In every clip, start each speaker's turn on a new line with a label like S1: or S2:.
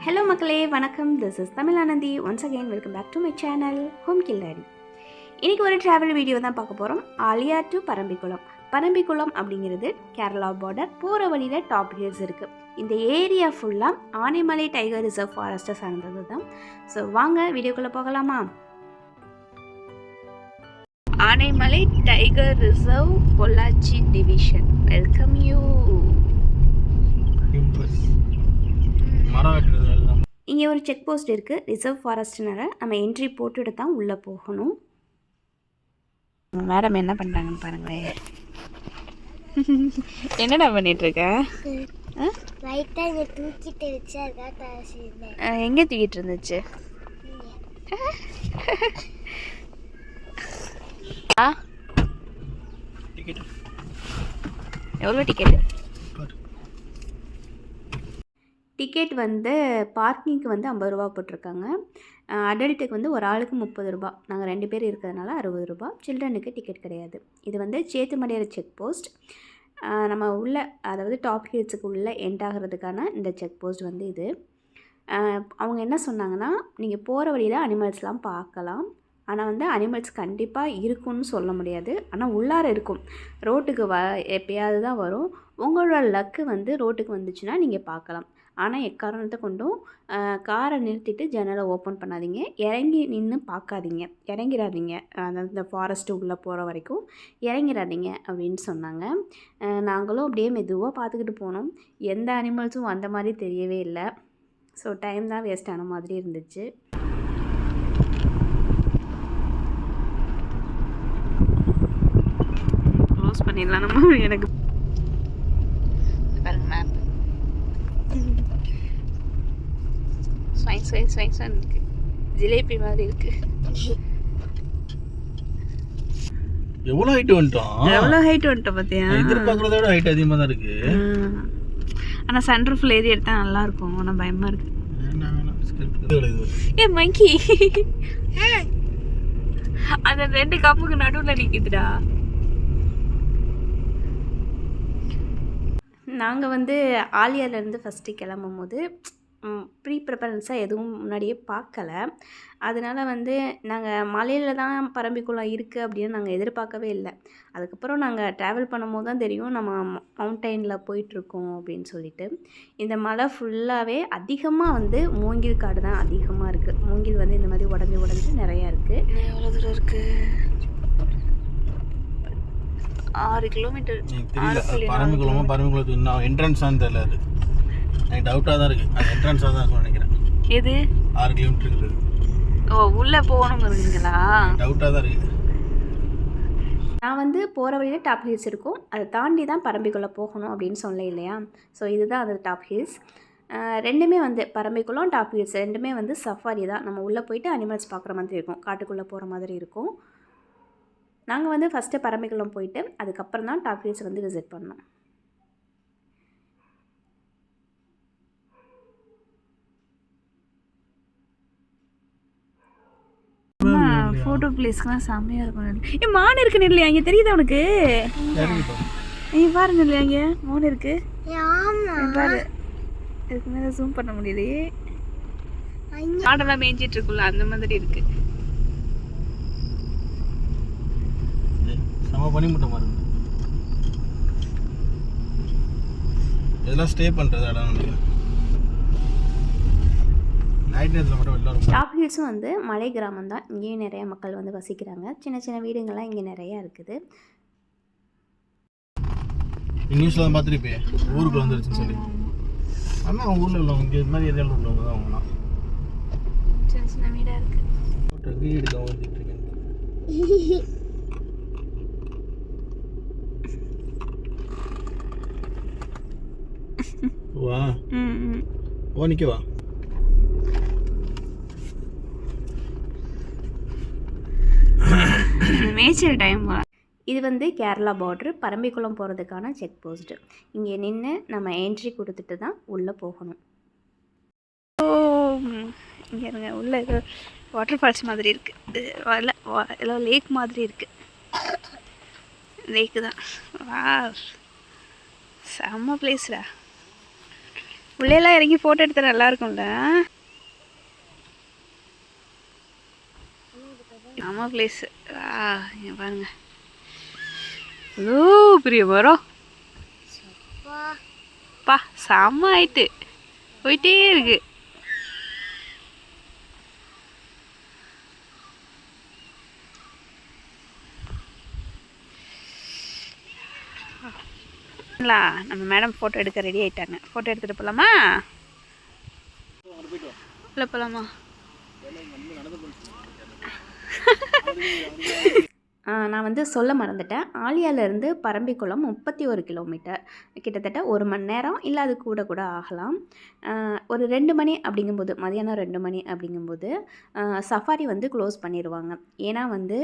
S1: Hello மக்களே, வணக்கம். This is Tamil Anandhi. Once again welcome back to my channel home Killadi. இன்றைக்கி ஒரு ட்ராவல் வீடியோ தான் பார்க்க போகிறோம். ஆலியா டு பரம்பிக்குளம். பரம்பிக்குளம் அப்படிங்கிறது கேரளா பார்டர். போகிற வழியில் டாப் ஹில்ஸ் இருக்குது. இந்த ஏரியா ஃபுல்லாக ஆனைமலை டைகர் ரிசர்வ் ஃபாரஸ்ட்டை சார்ந்தது தான். ஸோ வாங்க வீடியோக்குள்ளே போகலாமா? Anaimalai tiger reserve Pollachi division. Welcome you. இங்கே ஒரு செக் போஸ்ட் இருக்குது. ரிசர்வ் ஃபாரஸ்ட்னால நம்ம என்ட்ரி போட்டுட்டு தான் உள்ளே போகணும். மேடம் என்ன பண்ணுறாங்கன்னு பாருங்களேன். என்னடா பண்ணிகிட்ருக்க? எங்கே தூக்கிட்டு இருந்துச்சு? எவ்வளோ டிக்கெட்டு? டிக்கெட் வந்து பார்க்கிங்க்கு வந்து 50 ரூபா போட்டிருக்காங்க. அடல்ட்டுக்கு வந்து ஒரு ஆளுக்கு 30 ரூபா. நாங்கள் 2 பேர் இருக்கிறதுனால 60 ரூபா. சில்ட்ரனுக்கு டிக்கெட் கிடையாது. இது வந்து சேத்துமடையாறு செக் போஸ்ட். நம்ம உள்ள, அதாவது டாப் ஹில்ஸுக்கு உள்ளே எண்ட் ஆகிறதுக்கான இந்த செக் போஸ்ட் வந்து இது. அவங்க என்ன சொன்னாங்கன்னா, நீங்கள் போகிற வழியில் அனிமல்ஸ்லாம் பார்க்கலாம். ஆனால் வந்து அனிமல்ஸ் கண்டிப்பாக இருக்குன்னு சொல்ல முடியாது. ஆனால் உள்ளார இருக்கும். ரோட்டுக்கு எப்பயாவது தான் வரும். உங்களோட லக்கு வந்து ரோட்டுக்கு வந்துச்சுன்னா நீங்கள் பார்க்கலாம். ஆனால் எக்காரணத்தை கொண்டும் காரை நிறுத்திட்டு ஜன்னலை ஓப்பன் பண்ணாதீங்க. இறங்கி நின்று பார்க்காதீங்க. இறங்கிடாதீங்க. அந்த ஃபாரஸ்ட்டு உள்ளே போகிற வரைக்கும் இறங்கிடாதீங்க அப்படின்னு சொன்னாங்க. நாங்களும் அப்படியே மெதுவாக பார்த்துக்கிட்டு போனோம். எந்த அனிமல்ஸும் வந்த மாதிரி தெரியவே இல்லை. ஸோ டைம் தான் வேஸ்ட் ஆன மாதிரி இருந்துச்சு. க்ளோஸ் பண்ணிடலாம் நம்ம. எனக்கு பாருங்க மேப். இருக்கு. ஜிலேபி மாதிரி இருக்கு.
S2: எவ்வளவு ஹைட் வந்துட்டோம் பாத்தியா? எதிர்பார்க்கறத விட ஹைட் அதிகமா தான் இருக்கு.
S1: ஆனா சன்ரூஃப்ல ஏறி எடுத்தா நல்லா இருக்கும். ஆனா பயமா இருக்கு. ஏ மங்கி, அந்த 2 கம்புக்கு நடுவுல நிக்குதுடா. நாங்கள் வந்து ஆலியாலேருந்து ஃபஸ்ட்டு கிளம்பும் போது ப்ரீ ப்ரிப்பரன்ஸாக எதுவும் முன்னாடியே பார்க்கல. அதனால் வந்து நாங்கள் மலையில் தான் பரம்பிக்குளம் இருக்குது அப்படின்னு நாங்கள் எதிர்பார்க்கவே இல்லை. அதுக்கப்புறம் நாங்கள் ட்ராவல் பண்ணும்போது தான் தெரியும் நம்ம மவுண்டெயினில் போயிட்டுருக்கோம் அப்படின்னு சொல்லிட்டு. இந்த மலை ஃபுல்லாகவே அதிகமாக வந்து மூங்கில் காடு தான் அதிகமாக இருக்குது. மூங்கில் வந்து இந்த மாதிரி உடஞ்சி நிறையா இருக்குது. எவ்வளோ தூரம் இருக்குது? 6 கிலோமீட்டர்.
S2: பரம்பிக்குளத்துக்கு இன்னும் என்ட்ரன்ஸான்னு தெரியல. அது எனக்கு டவுட்டாக தான் இருக்குது. அது என்ட்ரன்ஸாக தான் இருக்கும்னு நினைக்கிறேன்.
S1: எது
S2: 6 கிலோமீட்டர் இருக்குது?
S1: ஓ, உள்ளே போகணுங்கிறீங்களா?
S2: டவுட்டாக தான் இருக்குது.
S1: நான் வந்து போகிற வழியில் டாப் ஹில்ஸ் இருக்கும். அதை தாண்டி தான் பரம்பிக்குள்ளே போகணும் அப்படின்னு சொல்ல இல்லையா? ஸோ இதுதான் அந்த டாப் ஹில்ஸ். ரெண்டுமே வந்து பரம்பிக்குளம், டாப் ஹில்ஸ் ரெண்டுமே வந்து சஃபாரி தான். நம்ம உள்ளே போயிட்டு அனிமல்ஸ் பார்க்குற மாதிரி இருக்கும். காட்டுக்குள்ளே போகிற மாதிரி இருக்கும். நாங்கள் வந்து ஃபஸ்ட்டு பரம்பிக்குளம் போயிட்டு அதுக்கப்புறம் தான் டாப் ஹில்ஸ் வந்து விசிட் பண்ணோம். ஃபோட்டோ பிளேஸ்க்குலாம் செம்மையாக இருக்கும். ஏன் மான் இருக்குன்னு இல்லையா? இங்கே தெரியுதா உனக்கு? நீ பாருங்க இல்லையா, இங்கே மான் இருக்கு. பாரு, இதுக்கு மேலே ஜூம் பண்ண முடியலையே. ஆடெல்லாம் மேய்ஞ்சிட்டு இருக்குல்ல, அந்த மாதிரி இருக்கு.
S2: இதெல்லாம் ஸ்டே பண்ணுறது இடம்.
S1: டாப் ஹில்ஸும் வந்து மலை கிராமம் தான். இங்கேயும் நிறைய மக்கள் வந்து வசிக்கிறாங்க. சின்ன சின்ன வீடுங்கள்லாம் இங்கே நிறையா இருக்குது.
S2: நியூஸ்ல தான் பார்த்துருப்பேன், ஊருக்கு வந்துருச்சுன்னு சொல்லி. ஆனால் ஊரில் உள்ளவங்க இங்கே இது மாதிரி ஏரியாவில் உள்ளவங்க தான் அவங்களாம்.
S1: சின்ன சின்ன வீடாக இருக்குது.
S2: எடுக்க வந்துட்டு இருக்கேன். வா ஓ, நிற்கவா?
S1: மேய்ச்சல் டைம். இது வந்து கேரளா பார்டரு, பரம்பிக்குளம் போகிறதுக்கான செக் போஸ்ட்டு. இங்கே நின்று நம்ம என்ட்ரி கொடுத்துட்டு தான் உள்ளே போகணும். ஓ, இங்கே இருங்க, உள்ளே ஏதோ வாட்டர் ஃபால்ஸ் மாதிரி இருக்குது. ஏதோ லேக் மாதிரி இருக்குது. லேக்கு தான். வா, செம்ம பிளேஸ்டா. உள்ளேலாம் இறங்கி ஃபோட்டோ எடுத்தால் நல்லா இருக்கும்ல. ஆமாம் பிளேஸு. இங்கே பாருங்க, பெரிய மரம் பா, செம்ம ஆயிட்டு போயிட்டே இருக்கு. நம்ம மேடம் ஃபோட்டோ எடுக்க ரெடி ஆயிட்டாங்க. ஃபோட்டோ எடுத்துகிட்டு போகலாமா? இல்லை போகலாமா? நான் வந்து சொல்ல மறந்துட்டேன். ஆலியாவிலேருந்து பரம்பிக்குளம் 31 கிலோமீட்டர், கிட்டத்தட்ட 1 மணி நேரம், இல்லை அது கூட கூட ஆகலாம். ஒரு 2 மணி அப்படிங்கும்போது, மதியானம் 2 மணி அப்படிங்கும்போது சஃபாரி வந்து க்ளோஸ் பண்ணிடுவாங்க. ஏன்னா வந்து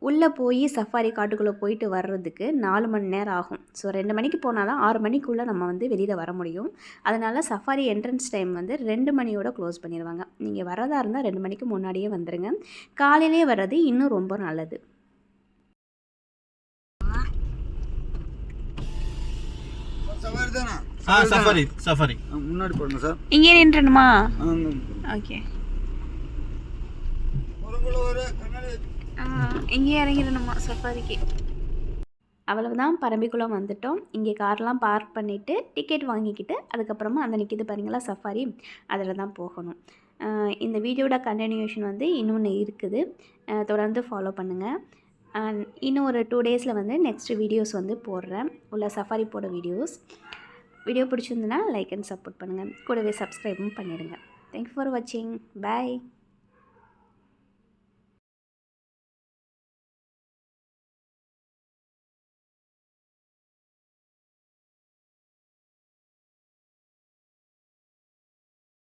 S1: உள்ளே போய் சஃபாரி காட்டுக்குள்ளே போயிட்டு வர்றதுக்கு 4 மணி நேரம் ஆகும். ஸோ 2 மணிக்கு போனால் தான் 6 மணிக்குள்ளே நம்ம வந்து வெளியில் வர முடியும். அதனால் சஃபாரி என்ட்ரன்ஸ் டைம் வந்து 2 மணியோட க்ளோஸ் பண்ணிடுவாங்க. நீங்கள் வரதா இருந்தால் 2 மணிக்கு முன்னாடியே வந்துடுங்க. காலையிலே வர்றது இன்னும் ரொம்ப நல்லது.
S2: சஃபாரி சஃபாரி
S3: முன்னாடி போடுங்க சார்.
S1: இங்கே நின்றணுமா? ஓகே, இங்கே இறங்கிடணுமா சஃபாரிக்கு? அவ்வளவுதான், பரம்பிக்குளம் வந்துட்டோம். இங்கே கார்லாம் பார்க் பண்ணிவிட்டு டிக்கெட் வாங்கிக்கிட்டு அதுக்கப்புறமா அந்த நிற்கிது பாருங்களா சஃபாரி, அதில் தான் போகணும். இந்த வீடியோட கண்டினியூஷன் வந்து இன்னொன்று இருக்குது, தொடர்ந்து ஃபாலோ பண்ணுங்கள். இன்னும் ஒரு 2 டேஸில் வந்து நெக்ஸ்ட் வீடியோஸ் வந்து போடுறேன், உள்ள சஃபாரி போட வீடியோஸ். வீடியோ பிடிச்சிருந்துன்னா லைக் அண்ட் சப்போர்ட் பண்ணுங்கள், கூடவே சப்ஸ்கிரைபும் பண்ணிடுங்க. தேங்க்யூ ஃபார் வாட்சிங். பாய்.